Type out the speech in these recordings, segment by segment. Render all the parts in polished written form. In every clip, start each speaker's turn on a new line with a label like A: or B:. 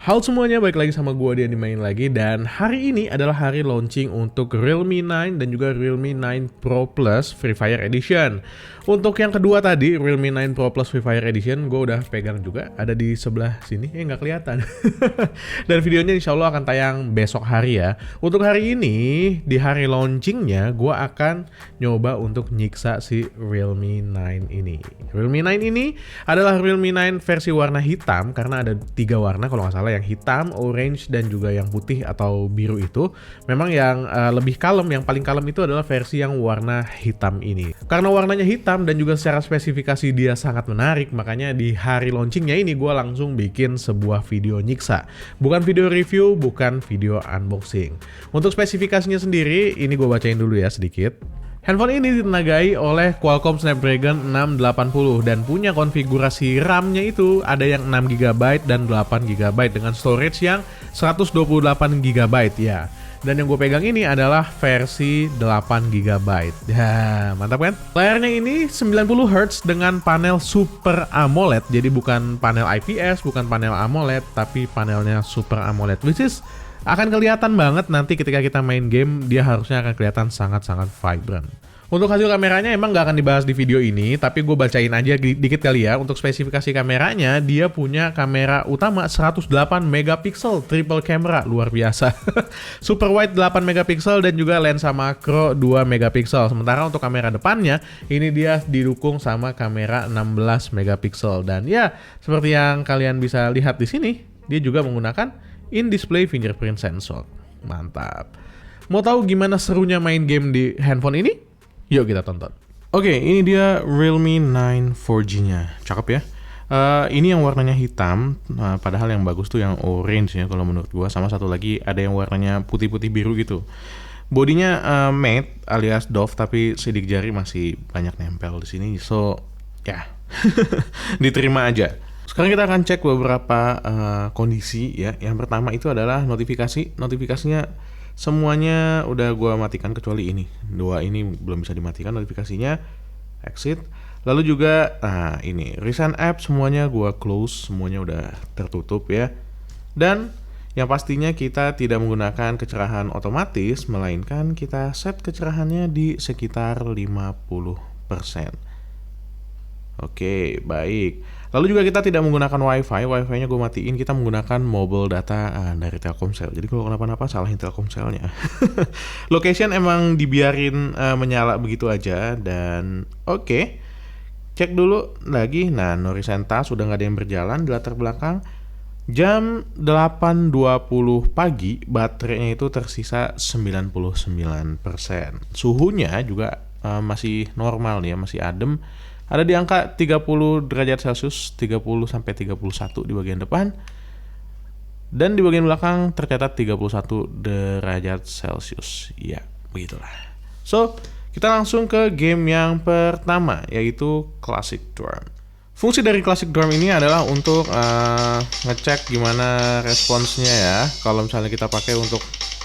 A: Halo semuanya, balik lagi sama gua Dian main lagi, dan hari ini adalah hari launching untuk Realme 9 dan juga Realme 9 Pro Plus Free Fire Edition. Untuk yang kedua tadi, Realme 9 Pro Plus Free Fire Edition, gue udah pegang juga, ada di sebelah sini, nggak kelihatan. Dan videonya insya Allah akan tayang besok hari ya. Untuk hari ini, di hari launchingnya, gue akan nyoba untuk nyiksa si Realme 9 ini. Realme 9 ini adalah Realme 9 versi warna hitam, karena ada 3 warna kalau nggak salah, yang hitam, orange, dan juga yang putih atau biru itu. Memang yang lebih kalem, yang paling kalem itu adalah versi yang warna hitam ini. Karena warnanya hitam dan juga secara spesifikasi dia sangat menarik, makanya di hari launchingnya ini gue langsung bikin sebuah video nyiksa. Bukan video review, bukan video unboxing. Untuk spesifikasinya sendiri, ini gue bacain dulu ya sedikit. Handphone ini ditenagai oleh Qualcomm Snapdragon 680 dan punya konfigurasi RAM-nya itu ada yang 6GB dan 8GB dengan storage yang 128GB ya. Dan yang gue pegang ini adalah versi 8GB. Ya, mantap kan? Layarnya ini 90Hz dengan panel Super AMOLED. Jadi bukan panel IPS, bukan panel AMOLED, tapi panelnya Super AMOLED, which is akan kelihatan banget nanti ketika kita main game, dia harusnya akan kelihatan sangat-sangat vibrant. Untuk hasil kameranya emang nggak akan dibahas di video ini, tapi gue bacain aja dikit kali ya. Untuk spesifikasi kameranya, dia punya kamera utama 108 megapiksel triple camera, luar biasa. Super wide 8 megapiksel dan juga lensa makro 2 megapiksel. Sementara untuk kamera depannya, ini dia didukung sama kamera 16 megapiksel. Dan ya, seperti yang kalian bisa lihat di sini, dia juga menggunakan in-display fingerprint sensor. Mantap. Mau tahu gimana serunya main game di handphone ini? Yuk kita tonton. Oke, ini dia Realme 9 4G-nya. Cakep ya. Ini yang warnanya hitam, padahal yang bagus tuh yang orange ya kalau menurut gua. Sama satu lagi ada yang warnanya putih-putih biru gitu. Bodinya matte alias doff, tapi sidik jari masih banyak nempel di sini. So, ya. Diterima aja. Sekarang kita akan cek beberapa kondisi ya. Yang pertama itu adalah notifikasi. Notifikasinya semuanya udah gua matikan kecuali ini. Dua ini belum bisa dimatikan notifikasinya. Exit. Lalu juga ini recent app semuanya gua close, semuanya udah tertutup ya. Dan yang pastinya kita tidak menggunakan kecerahan otomatis, melainkan kita set kecerahannya di sekitar 50%. Oke, baik. Lalu juga kita tidak menggunakan wifi, wifi-nya gue matiin, kita menggunakan mobile data dari Telkomsel. Jadi kalau kenapa-napa salahin Telkomselnya. Location emang dibiarin menyala begitu aja, dan oke. Cek dulu lagi, nah no recent task sudah nggak ada yang berjalan di latar belakang. Jam 8.20 pagi, baterainya itu tersisa 99%. Suhunya juga masih normal nih ya, masih adem. Ada di angka 30 derajat Celcius, 30 sampai 31 di bagian depan. Dan di bagian belakang tercatat 31 derajat Celcius. Ya, begitulah. So, kita langsung ke game yang pertama, yaitu Classic Dorm. Fungsi dari Classic Dorm ini adalah untuk ngecek gimana responsnya ya. Kalau misalnya kita pakai untuk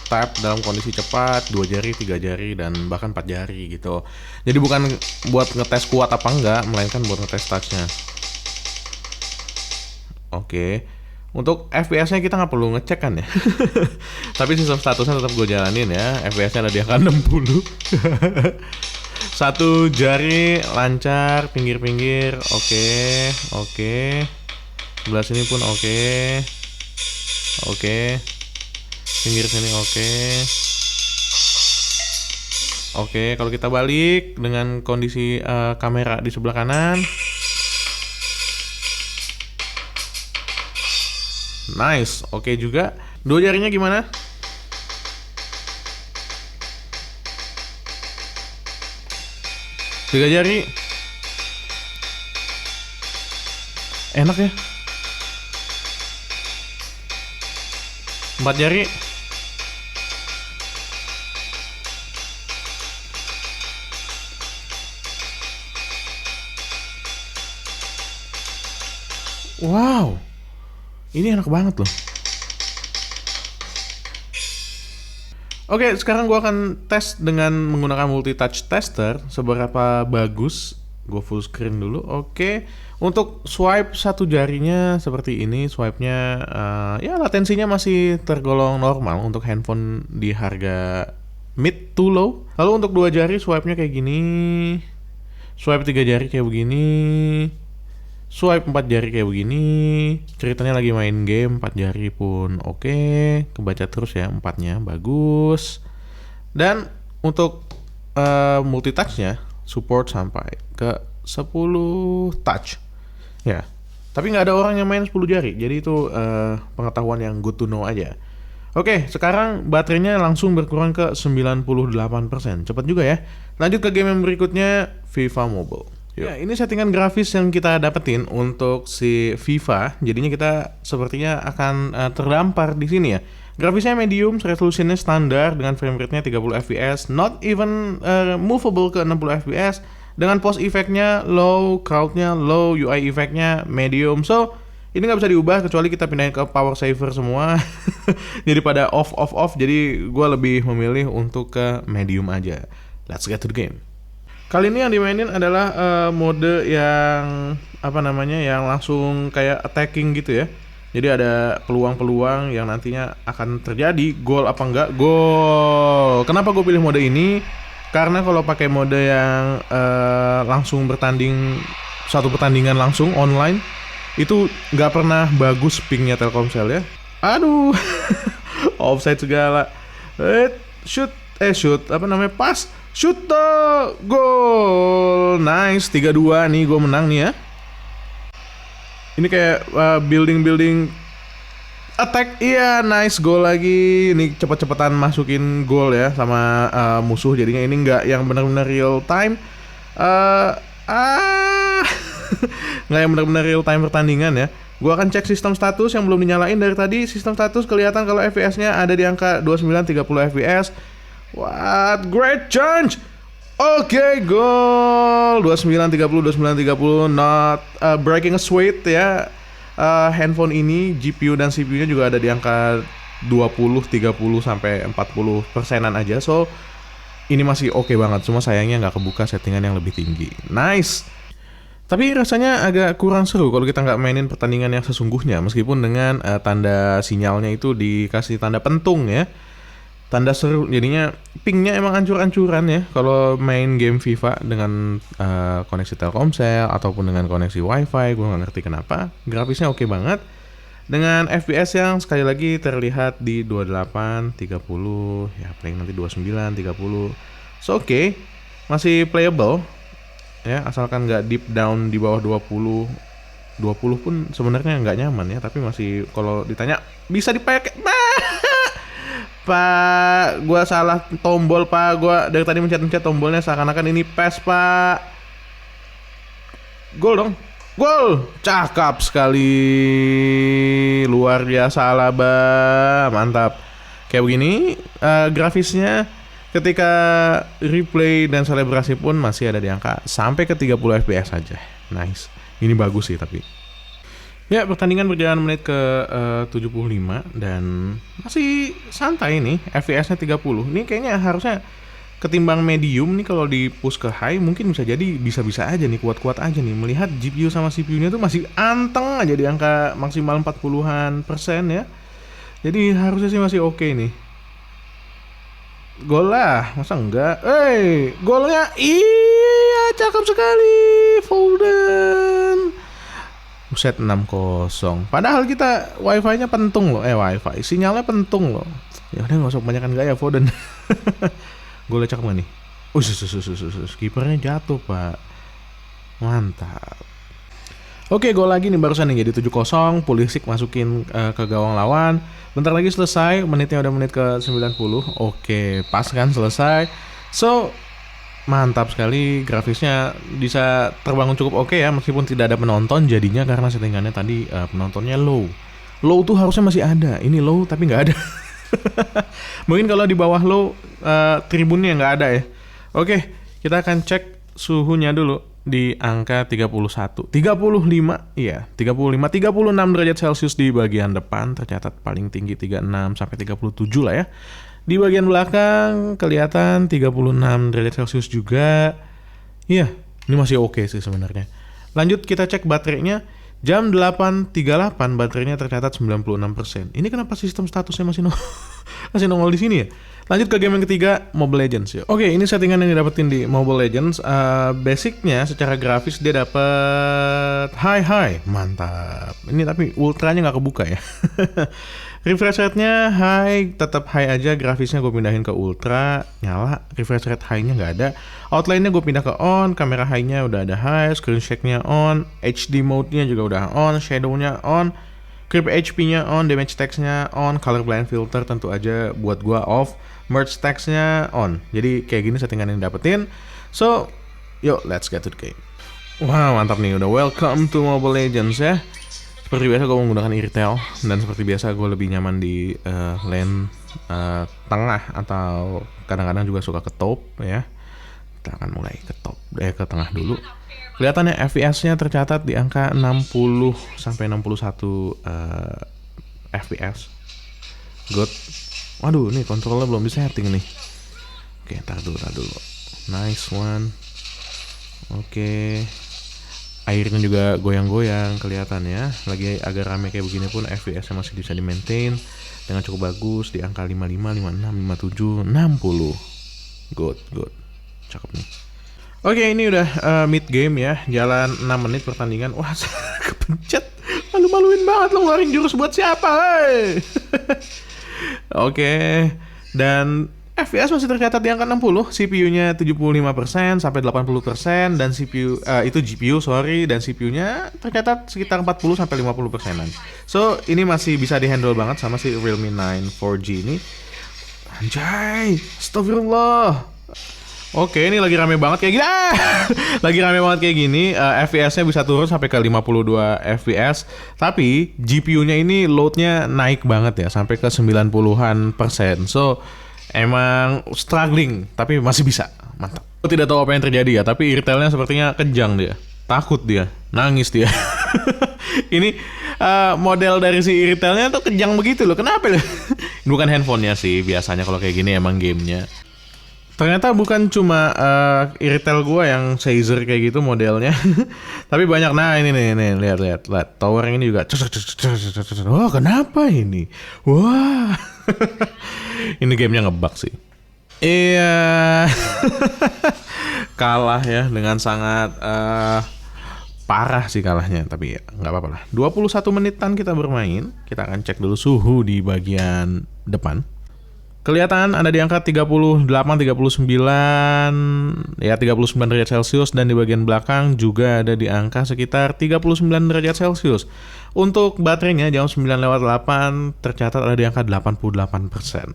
A: tap dalam kondisi cepat, 2 jari, 3 jari, dan bahkan 4 jari gitu. Jadi bukan buat ngetes kuat apa enggak, melainkan buat ngetes touch-nya. Oke. Untuk FPS-nya kita nggak perlu ngecek kan ya. Tapi sistem statusnya tetap gue jalanin ya. FPS-nya ada di angka 60. Satu jari lancar, pinggir-pinggir, oke. Sebelah sini pun oke. Pinggir sini oke. Kalau kita balik dengan kondisi kamera di sebelah kanan, nice, oke juga. Dua jarinya gimana? Tiga jari, enak ya. 4 jari. Wow, ini enak banget loh. Oke, sekarang gue akan tes dengan menggunakan multi touch tester seberapa bagus. Gue full screen dulu. Oke, Untuk swipe satu jarinya seperti ini, swipe-nya ya latensinya masih tergolong normal untuk handphone di harga mid to low. Lalu untuk dua jari swipe-nya kayak gini, swipe tiga jari kayak begini, swipe 4 jari kayak begini. Ceritanya lagi main game 4 jari pun oke, kebaca terus ya 4-nya, bagus. Dan untuk multitouch-nya support sampai ke 10 touch. Ya, tapi nggak ada orang yang main 10 jari, jadi itu pengetahuan yang good to know aja. Oke, sekarang baterainya langsung berkurang ke 98%. Cepat juga ya. Lanjut ke game yang berikutnya, FIFA Mobile. Yuk. Ya, ini settingan grafis yang kita dapetin untuk si FIFA. Jadinya kita sepertinya akan terdampar di sini ya. Grafisnya medium, resolusinya standar dengan frame rate-nya 30 fps, not even movable ke 60 fps. Dengan pause effect-nya low, crowd-nya low, UI effect-nya medium. So, ini nggak bisa diubah kecuali kita pindahin ke power saver semua. Jadi pada off. Jadi gue lebih memilih untuk ke medium aja. Let's get to the game. Kali ini yang dimainin adalah mode yang yang langsung kayak attacking gitu ya. Jadi ada peluang-peluang yang nantinya akan terjadi. Gol apa enggak? Gol. Kenapa gue pilih mode ini? Karena kalau pakai mode yang langsung bertanding, satu pertandingan langsung online, itu nggak pernah bagus pingnya Telkomsel ya. Aduh, offside segala. Shoot, pas, shoot tuh, gol, nice, 3-2 nih, gue menang nih ya. Ini kayak building attack, iya, nice, gol lagi. Ini cepet-cepetan masukin gol ya sama musuh. Jadinya ini nggak yang benar-benar real time. Nggak yang benar-benar real time pertandingan ya. Gua akan cek sistem status yang belum dinyalain dari tadi. Sistem status kelihatan kalau FPS-nya ada di angka 29-30 FPS. What great chance! Oke, gol 29-30, not breaking a sweat ya. Handphone ini GPU dan CPU-nya juga ada di angka 20, 30 sampai 40%-an aja. So ini masih oke banget. Cuma sayangnya nggak kebuka settingan yang lebih tinggi. Nice. Tapi rasanya agak kurang seru kalau kita nggak mainin pertandingan yang sesungguhnya. Meskipun dengan tanda sinyalnya itu dikasih tanda pentung ya. Tanda seru, jadinya pingnya emang ancur-ancuran ya kalau main game FIFA dengan koneksi Telkomsel ataupun dengan koneksi WiFi. Gue nggak ngerti kenapa. Grafisnya oke banget dengan FPS yang sekali lagi terlihat di 28, 30, ya paling nanti 29, 30. So oke, masih playable ya, asalkan nggak deep down di bawah 20. 20 pun sebenarnya nggak nyaman ya, tapi masih kalau ditanya bisa dipakai. Pak, gua salah tombol pak, gua dari tadi mencet-mencet tombolnya seakan-akan ini PES pak. Gol dong, gol, cakep sekali, luar biasa Alaba, mantap. Kayak begini grafisnya ketika replay dan selebrasi pun masih ada di angka sampai ke 30 fps saja. Nice, ini bagus sih tapi. Ya, pertandingan berjalan menit ke 75 dan masih santai nih, FPS-nya 30. Ini kayaknya harusnya ketimbang medium nih, kalau di push ke high mungkin bisa jadi bisa-bisa aja nih, kuat-kuat aja nih. Melihat GPU sama CPU-nya tuh masih anteng aja di angka maksimal 40%-an ya. Jadi harusnya sih masih oke nih. Gol lah, masa enggak? Golnya iya, cakep sekali, Foden. Buset, 6-0. Padahal kita wifi-nya pentung loh. Wifi sinyalnya pentung loh. Ya udah, nggak usah kebanyakan gaya Foden. Golnya cakep gak nih? Kipernya jatuh pak. Mantap. Oke, gol lagi nih barusan nih, jadi 7-0. Pulisic masukin ke gawang lawan. Bentar lagi selesai. Menitnya udah menit ke 90. Oke, pas kan selesai. So mantap sekali, grafisnya bisa terbangun cukup oke ya, meskipun tidak ada penonton jadinya karena settingannya tadi penontonnya low. Low tuh harusnya masih ada, ini low tapi nggak ada. Mungkin kalau di bawah low tribunnya nggak ada ya. Oke, kita akan cek suhunya dulu di angka 31, 35, iya 35, 36 derajat Celcius di bagian depan, tercatat paling tinggi 36 sampai 37 lah ya. Di bagian belakang kelihatan 36 derajat Celcius juga. Iya, ini masih oke sih sebenarnya. Lanjut kita cek baterainya. Jam 8.38 baterainya tercatat 96%. Ini kenapa sistem statusnya masih masih nongol di sini ya? Lanjut ke game yang ketiga, Mobile Legends ya. Oke, ini settingan yang didapetin di Mobile Legends. Basicnya secara grafis dia dapet high, mantap. Ini tapi ultranya nggak kebuka ya. Refresh rate-nya high, tetap high aja. Grafisnya gue pindahin ke ultra, nyala. Refresh rate high-nya nggak ada. Outline-nya gue pindah ke on. Kamera high-nya udah ada high. Screen shake-nya on. HD mode-nya juga udah on. Shadow-nya on. Creep HP-nya on. Damage text-nya on. Color blind filter tentu aja buat gue off. Merge text-nya on. Jadi kayak gini settingan yang dapetin. So, yuk let's get to the game. Wah, mantap nih. Udah welcome to Mobile Legends ya. Seperti biasa gue menggunakan Irtel, dan seperti biasa gue lebih nyaman di lane tengah, atau kadang-kadang juga suka ke top ya. Kita akan mulai ke top, ke tengah dulu. Kelihatannya FPS-nya tercatat di angka 60 sampai 61 FPS. Good. Waduh, nih kontrolnya belum disetting nih. Oke, tar dulu. Nice one. Oke. Airnya juga goyang-goyang kelihatannya. Lagi agak rame kayak begini pun FPS-nya masih bisa di-maintain dengan cukup bagus di angka 55, 56, 57, 60. Good. Cakep nih. Oke, ini udah mid game ya. Jalan 6 menit pertandingan. Wah, kepencet. Malu-maluin banget lo ngeluarin jurus buat siapa, hei. Oke. Dan FPS masih tercatat di angka 60, CPU-nya 75% sampai 80%, dan itu GPU dan CPU-nya tercatat sekitar 40 sampai 50%-an. So, ini masih bisa dihandle banget sama si Realme 9 4G ini. Anjay, astagfirullah. Oke, ini lagi rame banget kayak gini. Lagi rame banget kayak gini, FPS-nya bisa turun sampai ke 52 FPS, tapi GPU-nya ini load-nya naik banget ya, sampai ke 90-an%. So, emang struggling, tapi masih bisa. Mantap. Aku tidak tahu apa yang terjadi ya, tapi Irtelnya sepertinya kejang dia. Takut dia, nangis dia. Ini model dari si Irtelnya tuh kejang begitu loh. Kenapa loh? Bukan handphonenya sih, biasanya kalau kayak gini emang gamenya. Ternyata bukan cuma Irtel gua yang Seizer kayak gitu modelnya. Tapi banyak. Nah, ini nih, lihat. Tower yang ini juga. Oh, kenapa ini? Wah. Ini gamenya ngebug sih. Iya. Kalah ya dengan sangat parah sih kalahnya, tapi ya nggak apa-apa lah. 21 menitan kita bermain. Kita akan cek dulu suhu di bagian depan. Kelihatan ada di angka 38, 39, ya 39 derajat Celcius, dan di bagian belakang juga ada di angka sekitar 39 derajat Celcius. Untuk baterainya jam 9:08 tercatat ada di angka 88%.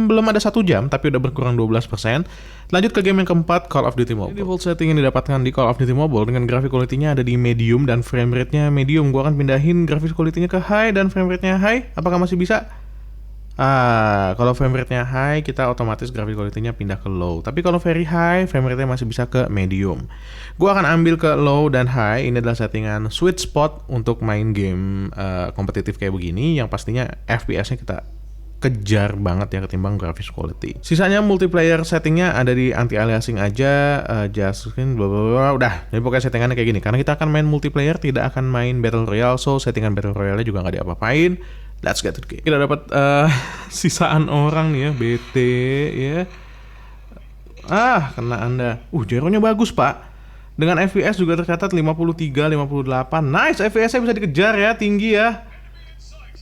A: Belum ada 1 jam, tapi udah berkurang 12%. Lanjut ke game yang keempat, Call of Duty Mobile. Default setting yang didapatkan di Call of Duty Mobile dengan graphic quality-nya ada di medium dan frame rate-nya medium. Gua akan pindahin graphic quality-nya ke high dan frame rate-nya high. Apakah masih bisa? Kalau frame rate-nya high, kita otomatis graphic quality-nya pindah ke low. Tapi kalau very high, frame rate-nya masih bisa ke medium. Gua akan ambil ke low dan high. Ini adalah settingan sweet spot untuk main game kompetitif kayak begini, yang pastinya FPS-nya kita kejar banget ya ketimbang graphics quality. Sisanya multiplayer settingnya ada di anti-aliasing aja, just screen, blablabla, udah. Jadi pokoknya settingannya kayak gini. Karena kita akan main multiplayer, tidak akan main battle royale, so settingan battle royale-nya juga nggak diapa-apain. Let's get to the game. Kita dapat sisaan orang nih ya, BT ya. Kena Anda. Gyro-nya bagus, Pak. Dengan FPS juga tercatat 53, 58. Nice, FPS-nya bisa dikejar ya, tinggi ya.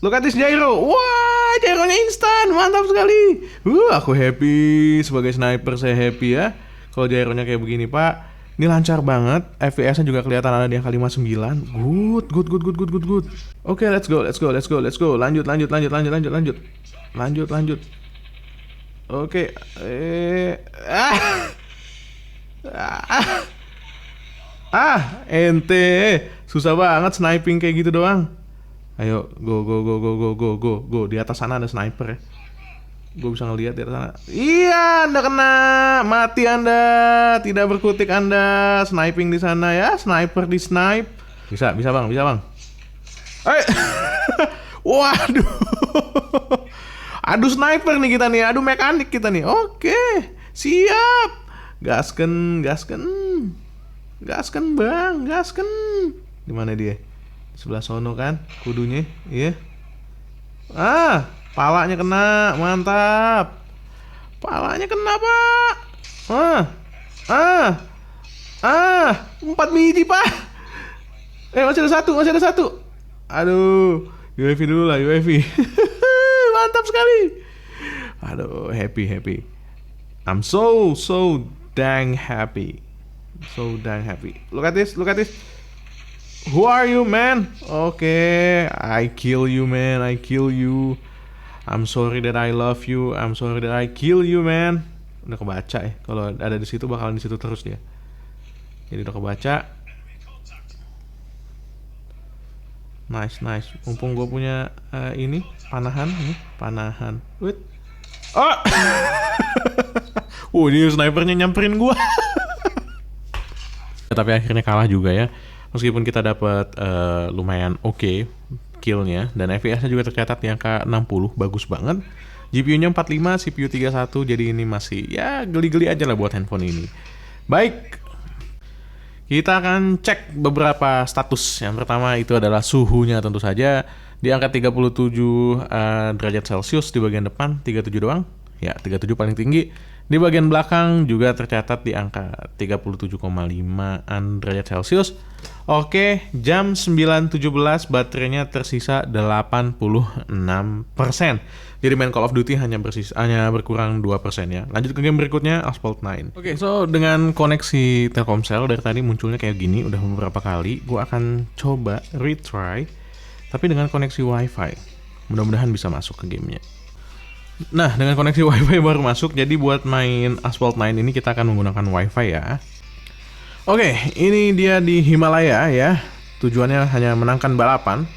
A: Look at this gyro. Wah, gyronya instan. Mantap sekali. Aku happy. Sebagai sniper saya happy ya. Kalau gyronya kayak begini, Pak. Ini lancar banget. FPS-nya juga kelihatan ada di angka 59. Good. Oke, let's go. Lanjut. Oke. Ente. Susah banget sniping kayak gitu doang. Ayo, go. Di atas sana ada sniper ya. Gue bisa ngelihat di atas sana. Iya, Anda kena. Mati Anda. Tidak berkutik Anda. Sniping di sana ya. Sniper di snipe. Bisa bang. Waduh. Aduh sniper nih kita nih. Aduh mekanik kita nih. Oke. Siap. Gasken. Gaskan bang, gaskan. Di mana dia? Di sebelah sono kan, kudunya. Iya. Palanya kena, mantap. Palanya kena pak. Ah, 4 biji pak. Masih ada satu, masih ada satu. Aduh, UAV dulu lah, UAV. Mantap sekali. Aduh, happy. I'm so dang happy. So dang happy. Look at this. Who are you, man? Okay, I kill you, man. I kill you. I'm sorry that I love you. I'm sorry that I kill you, man. Udah kebaca ya. Kalau ada di situ bakalan di situ terus dia. Jadi udah kebaca. Nice. Mumpung gue punya ini panahan. Wait. Dia snipernya nyamperin gue. Tapi akhirnya kalah juga ya. Meskipun kita dapat lumayan oke killnya, dan FPS-nya juga tercatat di angka 60, bagus banget. GPU-nya 45, CPU 31, jadi ini masih ya geli-geli aja lah buat handphone ini. Baik, kita akan cek beberapa status. Yang pertama itu adalah suhunya tentu saja. Di angka 37 derajat Celcius di bagian depan, 37 doang. Ya, 37 paling tinggi. Di bagian belakang juga tercatat di angka 37,5 derajat Celcius. Oke, jam 9.17 baterainya tersisa 86%. Jadi main Call of Duty hanya berkurang 2% ya. Lanjut ke game berikutnya, Asphalt 9. Oke, so dengan koneksi Telkomsel dari tadi munculnya kayak gini udah beberapa kali. Gue akan coba retry, tapi dengan koneksi WiFi. Mudah-mudahan bisa masuk ke gamenya. Nah, dengan koneksi WiFi baru masuk, jadi buat main Asphalt 9 ini kita akan menggunakan WiFi ya. Oke, ini dia di Himalaya ya. Tujuannya hanya menangkan balapan.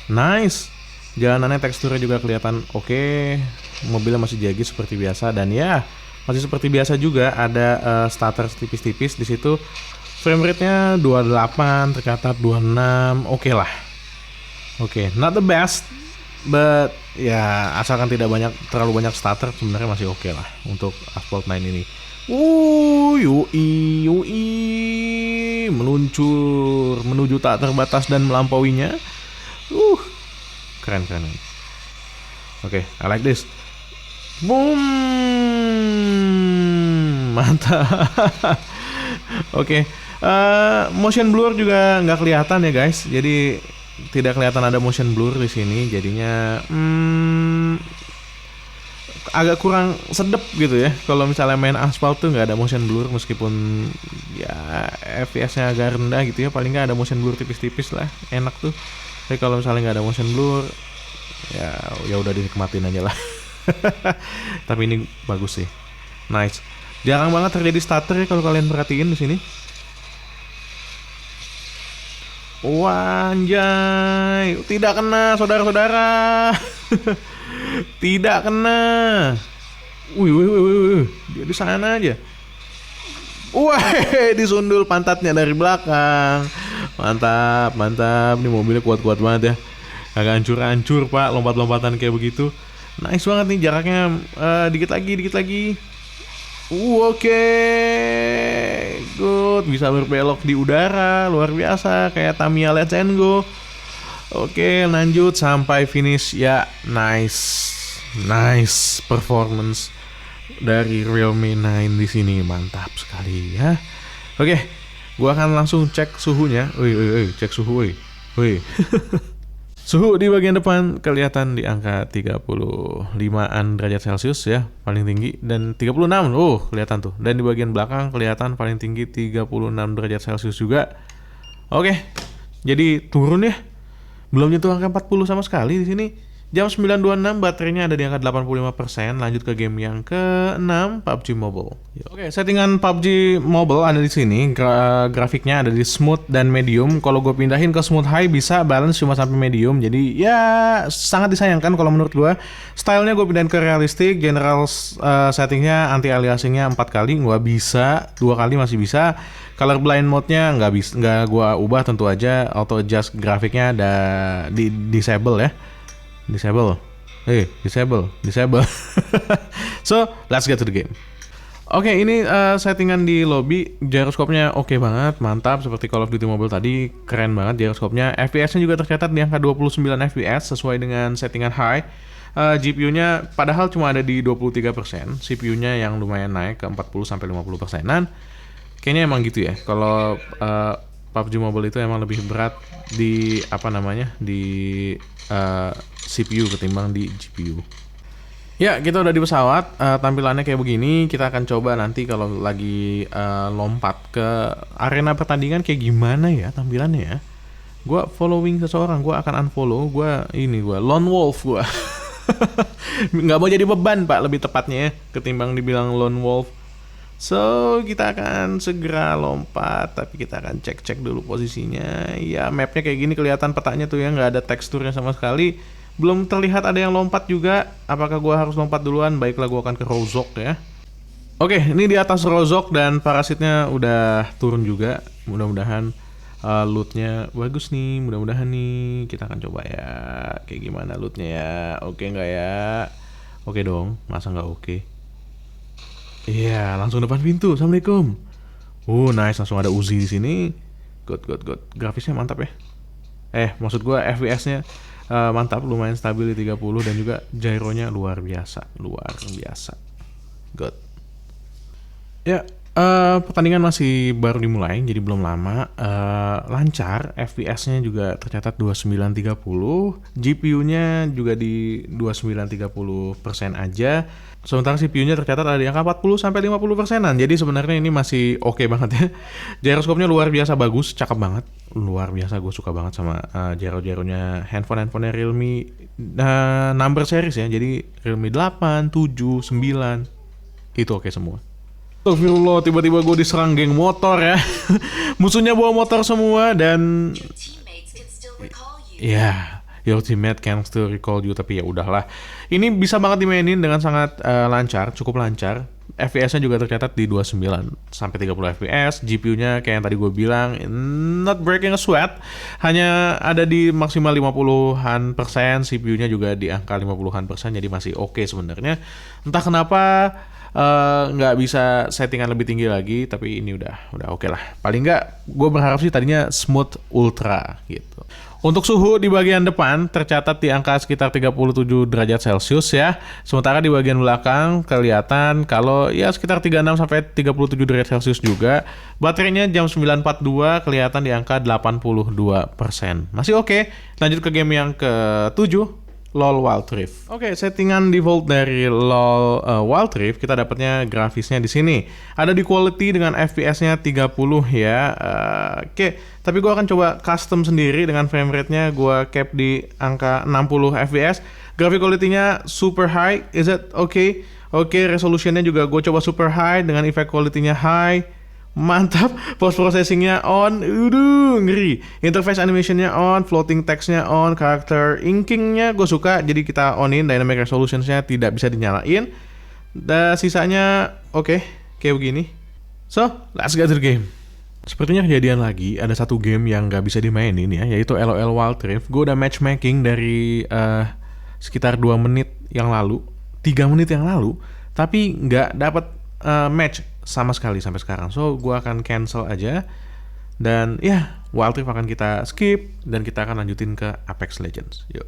A: Nice. Jalanannya teksturnya juga kelihatan oke. Mobilnya masih jagi seperti biasa, dan ya masih seperti biasa juga ada stutter tipis-tipis di situ. Frame rate-nya 28, tercatat 26. Oke lah. Oke, not the best. But ya asalkan tidak terlalu banyak stutter sebenarnya masih oke lah untuk Asphalt 9 ini. Yui meluncur menuju tak terbatas dan melampauinya. Keren. Oke, I like this. Boom, mantap. Oke, motion blur juga nggak kelihatan ya guys. Jadi tidak kelihatan ada motion blur di sini, jadinya agak kurang sedep gitu ya. Kalau misalnya main Asphalt tuh nggak ada motion blur, meskipun ya FPS-nya agak rendah gitu ya, paling nggak ada motion blur tipis-tipis lah, enak tuh. Tapi kalau misalnya nggak ada motion blur, ya udah dinikmatin aja lah. Tapi ini bagus sih, nice. Jarang banget terjadi stutter ya kalau kalian perhatiin di sini. Wanjay, tidak kena saudara-saudara. Tidak kena. Wih, dia di sana aja. Wah, disundul pantatnya dari belakang. Mantap. Ini mobilnya kuat-kuat banget ya. Agak hancur-hancur pak, lompat-lompatan kayak begitu. Nice banget nih, jaraknya dikit lagi. Oke, good, bisa berbelok di udara, luar biasa, kayak Tamiya Let's Go. Oke, lanjut sampai finish ya, nice performance dari Realme 9 di sini, mantap sekali ya. Oke, gua akan langsung cek suhunya. Cek suhu, woi. Suhu di bagian depan kelihatan di angka 35-an derajat Celcius ya, paling tinggi, dan 36, kelihatan tuh. Dan di bagian belakang kelihatan paling tinggi 36 derajat Celcius juga. Oke, jadi turun ya. Belum nyentuh angka 40 sama sekali di sini. Jam 9.26 baterainya ada di angka 85%. Lanjut ke game yang ke-6, PUBG Mobile. Oke, settingan PUBG Mobile ada di sini. Grafiknya ada di smooth dan medium. Kalau gue pindahin ke smooth high bisa, balance cuma sampai medium. Jadi ya sangat disayangkan kalau menurut gue. Stylenya gue pindahin ke realistic. General settingnya anti aliasingnya 4 kali nggak bisa, 2 kali masih bisa. Color blind mode-nya nggak gue ubah tentu aja. Auto adjust grafiknya ada di disable ya. Disable. So, let's get to the game. Oke, ini settingan di lobby, gyroscope-nya oke banget, mantap seperti Call of Duty Mobile tadi, keren banget gyroscope-nya. FPS-nya juga tercatat di angka 29 FPS sesuai dengan settingan high. GPU-nya padahal cuma ada di 23%, CPU-nya yang lumayan naik ke 40 sampai 50%-an. Kayaknya emang gitu ya. Kalau PUBG Mobile itu emang lebih berat di di CPU ketimbang di GPU. Ya, kita udah di pesawat, tampilannya kayak begini. Kita akan coba nanti kalau lagi lompat ke arena pertandingan kayak gimana ya tampilannya ya. Gua following seseorang, gua akan unfollow, gua lone wolf gua. Nggak mau jadi beban Pak, lebih tepatnya ya, ketimbang dibilang lone wolf. So, kita akan segera lompat, tapi kita akan cek-cek dulu posisinya. Ya, mapnya kayak gini kelihatan petanya tuh ya, nggak ada teksturnya sama sekali. Belum terlihat ada yang lompat juga. Apakah gua harus lompat duluan? Baiklah, gua akan ke Rozhok ya. Oke, ini di atas Rozhok dan parasitnya udah turun juga. Mudah-mudahan lootnya bagus nih. Mudah-mudahan nih. Kita akan coba ya. Kayak gimana lootnya ya? Oke nggak ya? Oke dong. Masa nggak oke? Iya, langsung depan pintu. Assalamualaikum. Nice. Langsung ada Uzi di sini. Good. Grafisnya mantap ya. Maksud gua FPS-nya mantap, lumayan stabil di 30 dan juga gyronya luar biasa. Good. Ya, pertandingan masih baru dimulai, jadi belum lama. Lancar, FPS-nya juga tercatat 2930, GPU-nya juga di 29-30% aja. Sementara CPU-nya tercatat ada di angka 40 sampai 50%-an. Jadi sebenarnya ini masih oke banget ya. Gyroscope-nya luar biasa bagus, cakep banget. Luar biasa, gue suka banget sama gyro-gyronya handphone-handphonenya Realme number series ya. Jadi Realme 8, 7, 9 itu oke semua. Astagfirullah, tiba-tiba gue diserang geng motor ya. Musuhnya bawa motor semua dan ya, your teammate can still recall you, tapi ya udahlah. Ini bisa banget dimainin dengan sangat lancar, cukup lancar. FPS-nya juga tercatat di 29 sampai 30 FPS. GPU-nya kayak yang tadi gue bilang, not breaking a sweat, hanya ada di maksimal 50-an persen. CPU-nya juga di angka 50-an persen, jadi masih oke sebenarnya. Entah kenapa nggak bisa settingan lebih tinggi lagi, tapi ini udah oke lah. Paling nggak gue berharap sih tadinya smooth ultra gitu. Untuk suhu di bagian depan tercatat di angka sekitar 37 derajat Celcius ya. Sementara di bagian belakang kelihatan kalau ya sekitar 36 sampai 37 derajat Celcius juga. Baterainya jam 9.42 kelihatan di angka 82%. Masih oke. Lanjut ke game yang ke-7. LOL Wild Rift. Oke, settingan default dari LOL Wild Rift kita dapatnya grafisnya di sini. Ada di quality dengan FPS-nya 30 ya. Oke, tapi gue akan coba custom sendiri dengan frame rate-nya gue cap di angka 60 FPS. Graphic quality-nya super high. Is it okay? Oke, resolution-nya juga gue coba super high dengan effect quality-nya high. Mantap, post processingnya on, ngeri. Interface animationnya on, floating textnya on, karakter inkingnya gue suka, jadi kita onin. Dynamic resolutionsnya tidak bisa dinyalain. Dan sisanya oke, kayak begini. So, let's get to the game. Sepertinya kejadian lagi, ada satu game yang gak bisa dimainin ya, yaitu LOL Wild Rift. Gue udah matchmaking dari sekitar 2 menit yang lalu, 3 menit yang lalu, tapi gak dapat match sama sekali sampai sekarang. So, gue akan cancel aja. Dan ya, Wild Rift akan kita skip. Dan kita akan lanjutin ke Apex Legends. Yuk.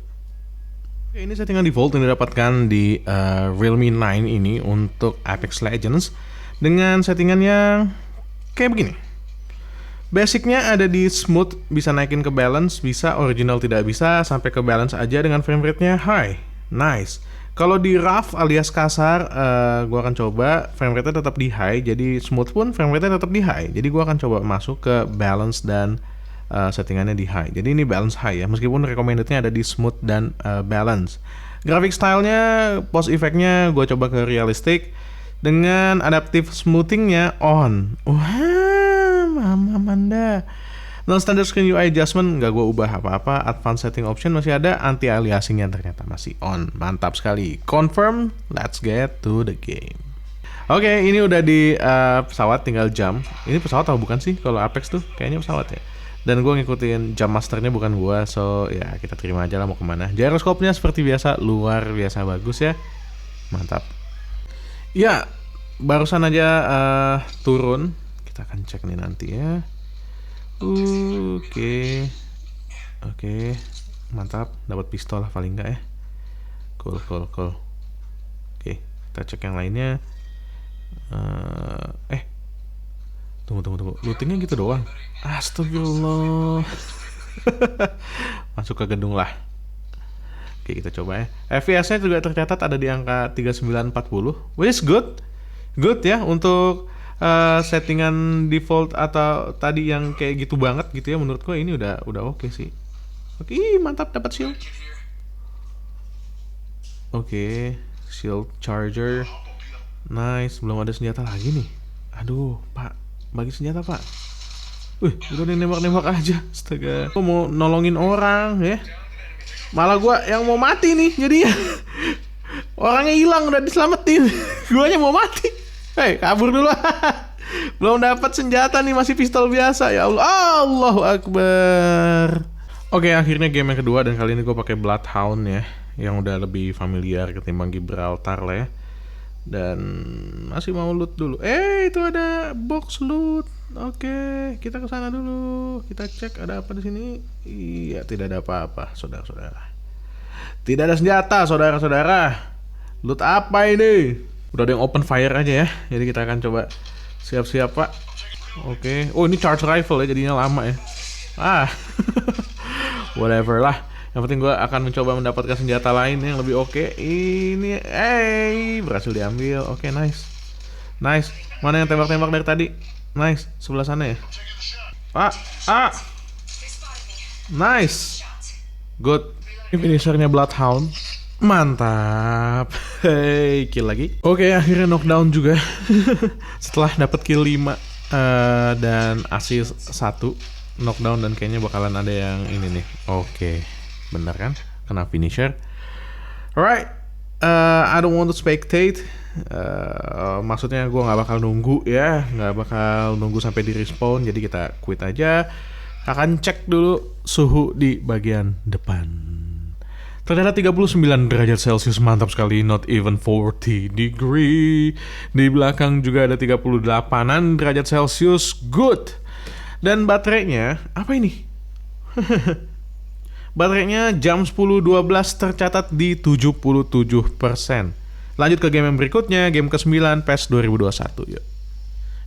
A: Oke, ini settingan default yang didapatkan di Realme 9 ini untuk Apex Legends. Dengan settingan yang kayak begini. Basicnya ada di smooth, bisa naikin ke balance, bisa original tidak bisa, sampai ke balance aja dengan frame rate-nya high. Nice. Kalau di rough alias kasar, gue akan coba frame rate-nya tetap di high. Jadi smooth pun frame rate-nya tetap di high. Jadi gue akan coba masuk ke balance dan settingannya di high. Jadi ini balance high ya, meskipun recommended-nya ada di smooth dan balance. Graphic style-nya, pose effect-nya gue coba ke realistic. Dengan adaptive smoothing-nya on. Wah, mama manda. Non-standard screen UI adjustment nggak gue ubah apa-apa. Advanced setting option masih ada. Anti-aliasingnya ternyata masih on. Mantap sekali. Confirm. Let's get to the game. Oke, ini udah di pesawat, tinggal jam. Ini pesawat atau bukan sih? Kalau Apex tuh kayaknya pesawat ya. Dan gue ngikutin jam masternya, bukan gue. So ya kita terima aja lah mau kemana. Gyroscope-nya seperti biasa luar biasa bagus ya. Mantap. Ya, barusan aja turun. Kita akan cek nih nanti ya. Oke, mantap, dapat pistol lah paling enggak ya. Cool. Oke, kita cek yang lainnya. Tunggu. Lootingnya gitu doang. Astagfirullah. Masuk ke gedung lah. Oke, kita coba ya. FPS-nya juga tercatat ada di angka 3940, which is good. Good ya untuk settingan default atau tadi yang kayak gitu banget gitu ya, menurut gue ini udah oke sih. Oke, mantap dapat shield. Oke, shield charger. Nice, belum ada senjata lagi nih. Aduh, Pak, bagi senjata, Pak. Wih, udah nembak-nembak aja. Astaga. Gue mau nolongin orang ya. Malah gue yang mau mati nih jadinya. Orangnya hilang udah diselamatin. Guanya mau mati. Hei, kabur dulu. Belum dapat senjata nih, masih pistol biasa. Ya Allah. Allahu Akbar. Oke, akhirnya game yang kedua dan kali ini gue pakai Bloodhound ya, yang udah lebih familiar ketimbang Gibraltar lah ya. Dan masih mau loot dulu. Itu ada box loot. Oke, kita ke sana dulu. Kita cek ada apa di sini. Iya, tidak ada apa-apa, saudara-saudara. Tidak ada senjata, saudara-saudara. Loot apa ini? Udah ada yang open fire aja ya. Jadi kita akan coba siap-siap, Pak. Oke. Oh, ini charge rifle ya, jadinya lama ya. Whatever lah. Yang penting gue akan mencoba mendapatkan senjata lain yang lebih oke. Ini, berhasil diambil. Oke, nice. Mana yang tembak-tembak dari tadi? Nice, sebelah sana ya. Nice. Good. Ini finishernya Bloodhound. Mantap. Kill lagi. Oke, akhirnya knockdown juga. Setelah dapat kill 5 dan assist 1, knockdown, dan kayaknya bakalan ada yang ini nih. Oke. Bener kan? Kena finisher. Alright. I don't want to spectate. Maksudnya gue nggak bakal nunggu ya, nggak bakal nunggu sampai di respawn. Jadi kita quit aja. Akan cek dulu suhu di bagian depan. Ternyata 39 derajat Celcius, mantap sekali. Not even 40 degree. Di belakang juga ada 38an derajat Celcius. Good. Dan baterainya apa ini? Baterainya jam 10.12 tercatat di 77%. Lanjut ke game yang berikutnya, game ke-9, PES 2021. Yuk.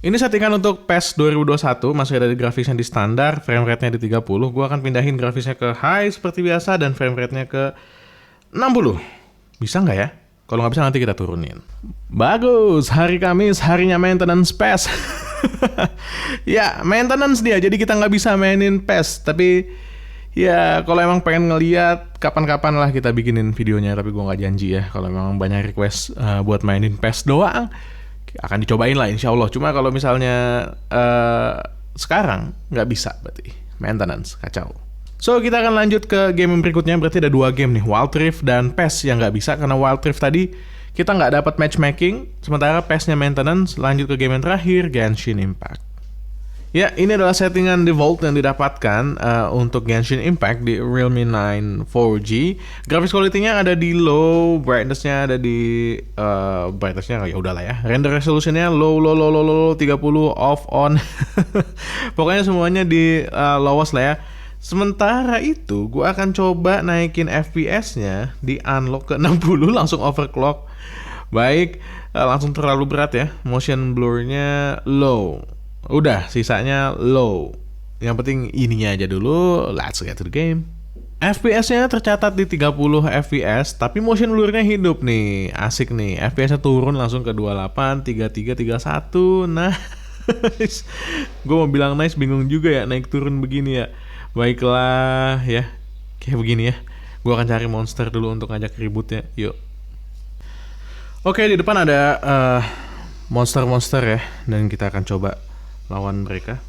A: Ini settingan untuk PES 2021, masih ada di grafisnya di standar, frame rate-nya di 30. Gua akan pindahin grafisnya ke high seperti biasa dan frame rate-nya ke 60. Bisa nggak ya? Kalau nggak bisa nanti kita turunin. Bagus, hari Kamis, harinya maintenance PES. Ya, maintenance dia, jadi kita nggak bisa mainin PES. Tapi ya, kalau emang pengen ngeliat, kapan-kapan lah kita bikinin videonya. Tapi gue nggak janji ya. Kalau memang banyak request buat mainin PES doang, akan dicobain lah insya Allah. Cuma kalau misalnya sekarang nggak bisa, berarti maintenance, kacau. So, kita akan lanjut ke game yang berikutnya. Berarti ada 2 game nih, Wild Rift dan PES yang nggak bisa. Karena Wild Rift tadi kita nggak dapat matchmaking, sementara PES-nya maintenance. Lanjut ke game yang terakhir, Genshin Impact. Ya, ini adalah settingan default yang didapatkan untuk Genshin Impact di Realme 9 4G. Graphics quality-nya ada di low, brightness-nya ada di brightness-nya ya udahlah ya. Render resolution-nya low 30, off on. Pokoknya semuanya di lowest lah ya. Sementara itu, gue akan coba naikin FPS-nya di unlock ke 60, langsung overclock. Baik, langsung terlalu berat ya. Motion blur-nya low. Udah, sisanya low. Yang penting ininya aja dulu. Let's get to the game. FPS-nya tercatat di 30 FPS, tapi motion blur-nya hidup nih. Asik nih. FPS-nya turun langsung ke 28, 33, 31. Nah, gue mau bilang nice, bingung juga ya naik turun begini ya. Baiklah ya, kayak begini ya. Gue akan cari monster dulu untuk ngajak ributnya. Yuk. Oke, di depan ada monster-monster ya, dan kita akan coba lawan mereka.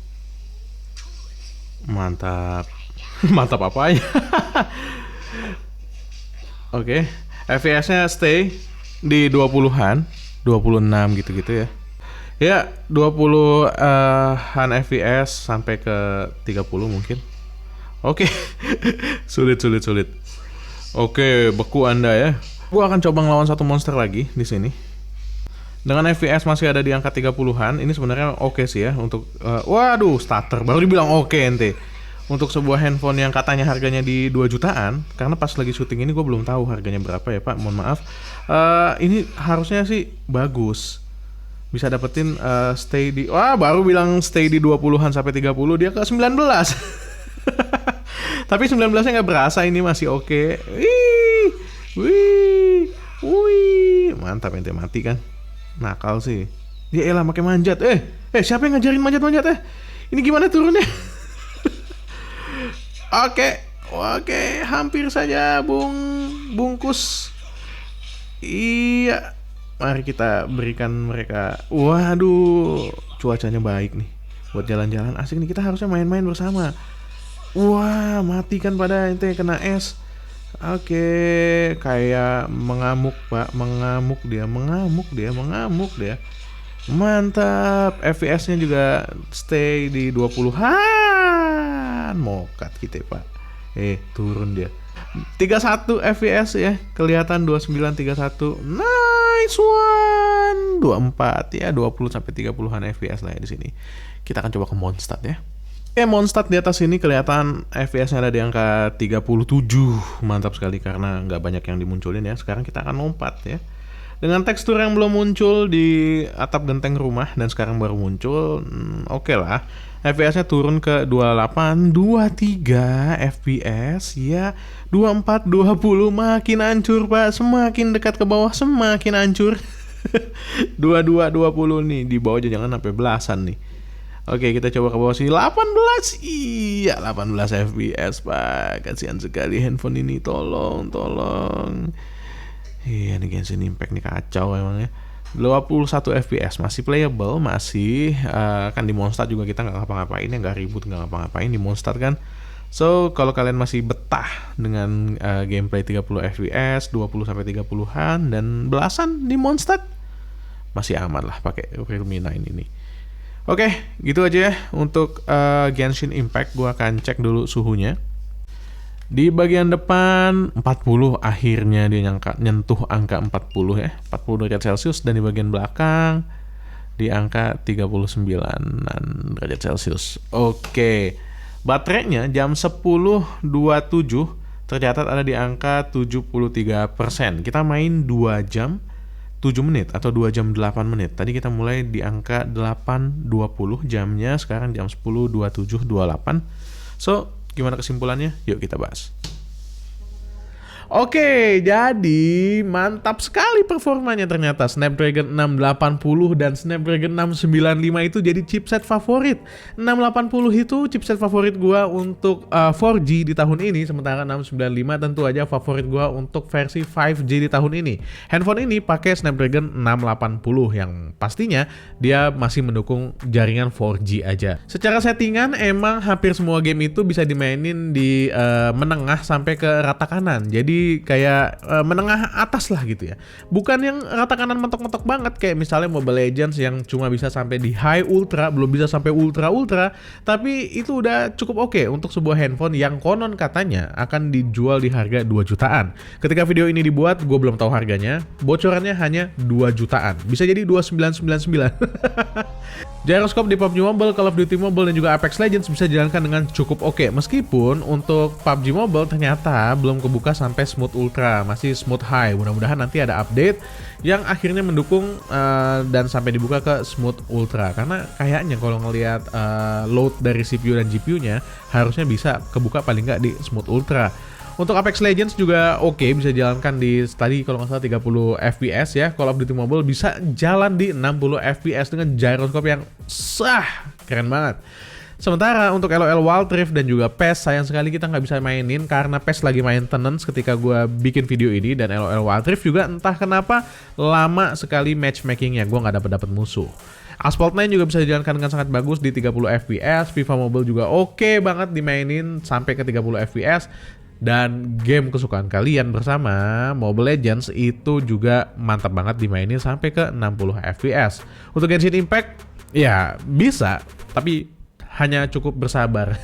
A: Mantap. Mantap apanya? Oke, FPS-nya stay di 20-an, 26 gitu-gitu ya. Ya, 20-an FPS sampai ke 30 mungkin. Oke. Sulit. Oke, beku Anda ya. Gua akan coba ngelawan satu monster lagi di sini. Dengan FPS masih ada di angka 30-an, ini sebenarnya oke sih ya untuk waduh, starter baru dibilang oke ente. Untuk sebuah handphone yang katanya harganya di 2 jutaan, karena pas lagi syuting ini gue belum tahu harganya berapa ya Pak, mohon maaf. Ini harusnya sih bagus. Bisa dapetin stay di, wah baru bilang stay di 20-an sampai 30, dia ke 19. Tapi 19-nya nggak berasa, ini masih oke. Wih, mantap ente, mati kan. Nakal sih. Ya elah pakai manjat. Siapa yang ngajarin manjat-manjat Ini gimana turunnya? Oke, hampir saja bungkus. Iya. Mari kita berikan mereka. Waduh, cuacanya baik nih. Buat jalan-jalan asik nih, kita harusnya main-main bersama. Wah, mati kan pada ente kena es. Oke, kayak mengamuk Pak, mengamuk dia. Mantap, FPS-nya juga stay di 20-an. Mokat kita Pak. Turun dia. 31 FPS ya, kelihatan 29 31. Nice one. 24 ya, 20 sampai 30-an FPS lah ya di sini. Kita akan coba ke Mondstadt ya. Mondstadt di atas ini kelihatan FPS-nya ada di angka 37. Mantap sekali karena nggak banyak yang dimunculin ya. Sekarang kita akan lompat ya. Dengan tekstur yang belum muncul di atap genteng rumah dan sekarang baru muncul, oke lah. FPS-nya turun ke 28, 23 FPS ya. 24, 20 makin hancur Pak. Semakin dekat ke bawah semakin hancur. 22, 20 nih. Di bawah aja jangan sampai belasan nih. Oke, kita coba ke bawah sini. 18. Iya, 18 FPS, Pak. Kasihan sekali handphone ini. Tolong. Iya, nih Genshin Impact nih kacau emang ya. 21 FPS masih playable, masih kan di Mondstadt juga kita nggak ngapa-ngapain ya, nggak ribut, nggak ngapa-ngapain di Mondstadt kan. So, kalau kalian masih betah dengan gameplay 30 FPS, 20 sampai 30-an dan belasan di Mondstadt, masih aman lah pakai Realme 9 ini. Oke, gitu aja ya untuk Genshin Impact. Gua akan cek dulu suhunya. Di bagian depan 40, akhirnya dia nyentuh angka 40 ya, 40 derajat Celcius, dan di bagian belakang di angka 39 derajat Celcius. Oke. Baterainya jam 10.27 tercatat ada di angka 73%. Kita main 2 jam 7 menit atau 2 jam 8 menit. Tadi kita mulai di angka 8.20 jamnya, sekarang jam 10.27, 28. So, gimana kesimpulannya? Yuk kita bahas. Oke, jadi mantap sekali performanya ternyata. Snapdragon 680 dan Snapdragon 695 itu jadi chipset favorit. 680 itu chipset favorit gua untuk 4G di tahun ini, sementara 695 tentu aja favorit gua untuk versi 5G di tahun ini. Handphone ini pakai Snapdragon 680 yang pastinya dia masih mendukung jaringan 4G aja. Secara settingan emang hampir semua game itu bisa dimainin di menengah sampai ke rata kanan. Jadi kayak menengah atas lah gitu ya. Bukan yang rata kanan mentok-mentok banget kayak misalnya Mobile Legends yang cuma bisa sampai di high ultra, belum bisa sampai ultra, tapi itu udah cukup oke untuk sebuah handphone yang konon katanya akan dijual di harga 2 jutaan. Ketika video ini dibuat, gue belum tahu harganya. Bocorannya hanya 2 jutaan. Bisa jadi 2999. Gyroscope di PUBG Mobile, Call of Duty Mobile, dan juga Apex Legends bisa dijalankan dengan cukup oke. Meskipun untuk PUBG Mobile ternyata belum kebuka sampai Smooth Ultra, masih Smooth High. Mudah-mudahan nanti ada update yang akhirnya mendukung dan sampai dibuka ke Smooth Ultra. Karena kayaknya kalau ngelihat load dari CPU dan GPU-nya harusnya bisa kebuka paling nggak di Smooth Ultra. Untuk Apex Legends juga oke, bisa jalankan di tadi kalau nggak salah 30 FPS ya. Call of Duty Mobile bisa jalan di 60 FPS dengan gyroscope yang keren banget. Sementara untuk LOL Wild Rift dan juga PES sayang sekali kita nggak bisa mainin karena PES lagi maintenance ketika gue bikin video ini, dan LOL Wild Rift juga entah kenapa lama sekali matchmakingnya, gue nggak dapet musuh. Asphalt 9 juga bisa dijalankan dengan sangat bagus di 30 FPS. FIFA Mobile juga oke banget dimainin sampai ke 30 FPS. Dan game kesukaan kalian bersama Mobile Legends itu juga mantap banget dimainin sampai ke 60 FPS. Untuk Genshin Impact ya bisa, tapi hanya cukup bersabar.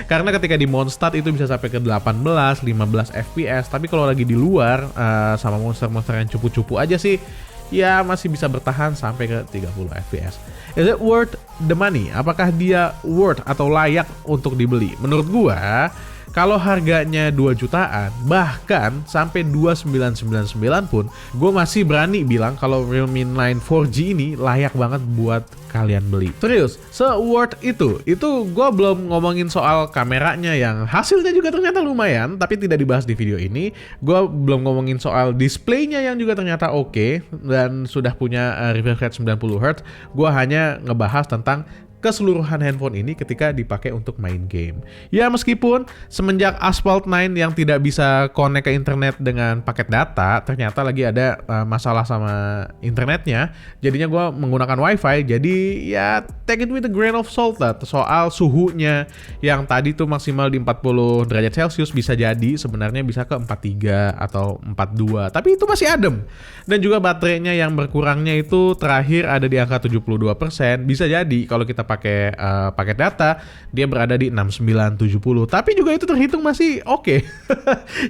A: Karena ketika di Mondstadt itu bisa sampai ke 18, 15 FPS. Tapi kalau lagi di luar sama monster-monster yang cupu-cupu aja sih, ya masih bisa bertahan sampai ke 30 fps. Is it worth the money? Apakah dia worth atau layak untuk dibeli? Menurut gua, kalau harganya 2 jutaan, bahkan sampai 2999 pun, gue masih berani bilang kalau Realme 9 4G ini layak banget buat kalian beli. Serius, se-worth itu gue belum ngomongin soal kameranya yang hasilnya juga ternyata lumayan, tapi tidak dibahas di video ini. Gue belum ngomongin soal displaynya yang juga ternyata oke, dan sudah punya refresh rate 90Hz. Gue hanya ngebahas tentang keseluruhan handphone ini ketika dipakai untuk main game. Ya meskipun semenjak Asphalt 9 yang tidak bisa connect ke internet dengan paket data, ternyata lagi ada masalah sama internetnya, jadinya gue menggunakan wifi. Jadi ya take it with a grain of salt lah. Soal suhunya yang tadi tuh maksimal di 40 derajat Celcius, bisa jadi sebenarnya bisa ke 43 atau 42, tapi itu masih adem. Dan juga baterainya yang berkurangnya itu terakhir ada di angka 72%. Bisa jadi kalau kita pakai paket data dia berada di 6970, tapi juga itu terhitung masih oke.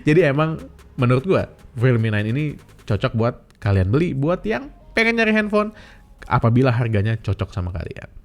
A: Jadi emang menurut gua Realme 9 ini cocok buat kalian beli, buat yang pengen nyari handphone apabila harganya cocok sama kalian.